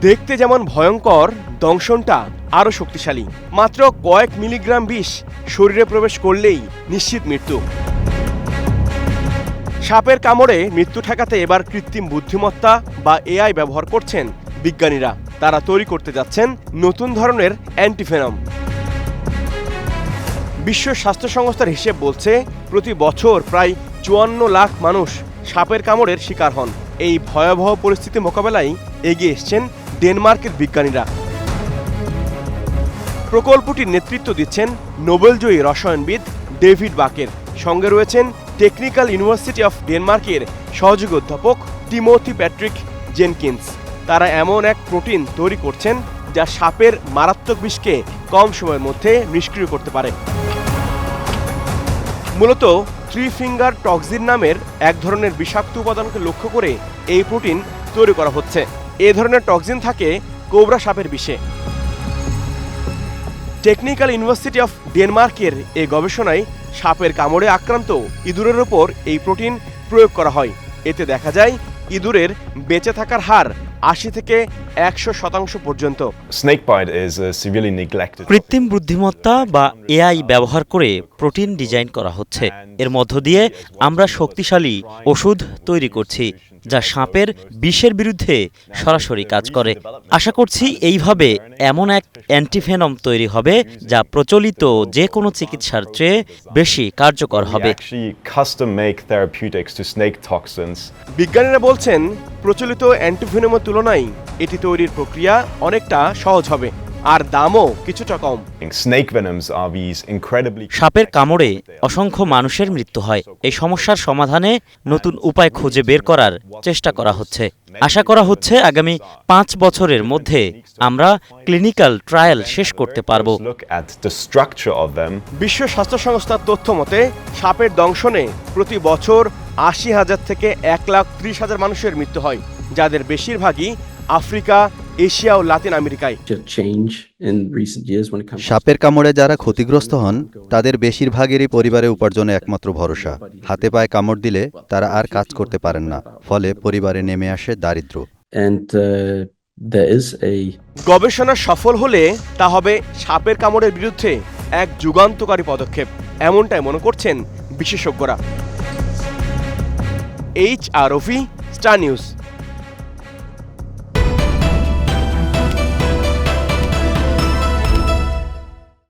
দেখতে যেমন ভয়ঙ্কর, দংশনটা আরও শক্তিশালী। মাত্র কয়েক মিলিগ্রাম বিষ শরীরে প্রবেশ করলেই নিশ্চিত মৃত্যু। সাপের কামড়ে মৃত্যু ঠেকাতে এবার কৃত্রিম বুদ্ধিমত্তা বা এআই ব্যবহার করছেন বিজ্ঞানীরা। তারা তৈরি করতে যাচ্ছেন নতুন ধরনের অ্যান্টিভেনম। বিশ্ব স্বাস্থ্য সংস্থার হিসেব বলছে, প্রতি বছর প্রায় 54 লাখ মানুষ সাপের কামড়ের শিকার হন। এই ভয়াবহ পরিস্থিতি মোকাবেলায় এগিয়ে এসছেন ডেনমার্কের বিজ্ঞানীরা। প্রকল্পটির নেতৃত্ব দিচ্ছেন নোবেলজয়ী রসায়নবিদ ডেভিড বাকের। সঙ্গে রয়েছেন টেকনিক্যাল ইউনিভার্সিটি অফ ডেনমার্কের সহযোগী অধ্যাপক টিমোথি প্যাট্রিক জেনকিন্স। তারা এমন এক প্রোটিন তৈরি করছেন যা সাপের মারাত্মক বিষকে কম সময়ের মধ্যে নিষ্ক্রিয় করতে পারে। মূলত 3 ফিঙ্গার টক্সিন নামের এক ধরনের বিষাক্ত উপাদানকে লক্ষ্য করে এই প্রোটিন তৈরি করা হচ্ছে। এ ধরনের টক্সিন থাকে কোবরা সাপের বিষে। টেকনিক্যাল ইউনিভার্সিটি অফ ডেনমার্কের এই গবেষণায় সাপের কামড়ে আক্রান্ত ইঁদুরের ওপর এই প্রোটিন প্রয়োগ করা হয়। এতে দেখা যায় ইঁদুরের বেঁচে থাকার হার 80 থেকে 100% পর্যন্ত। কৃত্রিম বুদ্ধিমত্তা বা এআই ব্যবহার করে প্রোটিন ডিজাইন করা হচ্ছে। এর মধ্য দিয়ে আমরা শক্তিশালী ওষুধ তৈরি করছি যা সাপের বিষের বিরুদ্ধে সরাসরি কাজ করে। আশা করছি এইভাবে এমন এক অ্যান্টিভেনম তৈরি হবে যা প্রচলিত যে কোনো চিকিৎসার চেয়ে বেশি কার্যকর হবে। বিজ্ঞানীরা বলছেন, প্রচলিত অ্যান্টিভেনমের তুলনায় এটি তৈরির প্রক্রিয়া অনেকটা সহজ হবে, আর দামও কিছুটা কম। সাপের কামড়ে অসংখ্য মানুষের মৃত্যু হয়। এই সমস্যার সমাধানে নতুন উপায় খুঁজে বের করার চেষ্টা করা হচ্ছে। আশা করা হচ্ছে আগামী 5 বছরের মধ্যে আমরা ক্লিনিক্যাল ট্রায়াল শেষ করতে পারব। বিশ্ব স্বাস্থ্য সংস্থার তথ্য মতে সাপের দংশনে প্রতি বছর 80,000 থেকে 1,30,000 মানুষের মৃত্যু হয়, যাদের বেশিরভাগই আফ্রিকা, এশিয়া ও লাতিন আমেরিকায়। সাপের কামড়ে যারা ক্ষতিগ্রস্ত হন তাদের বেশিরভাগেরই পরিবারের উপার্জনে একমাত্র ভরসা। হাতে পায়ে কামড় দিলে তারা আর কাজ করতে পারেন না, ফলে পরিবারে নেমে আসে দারিদ্র্য। গবেষণা সফল হলে তা হবে সাপের কামড়ের বিরুদ্ধে এক যুগান্তকারী পদক্ষেপ, এমনটাই মনে করছেন বিশেষজ্ঞরা। HROV, star news.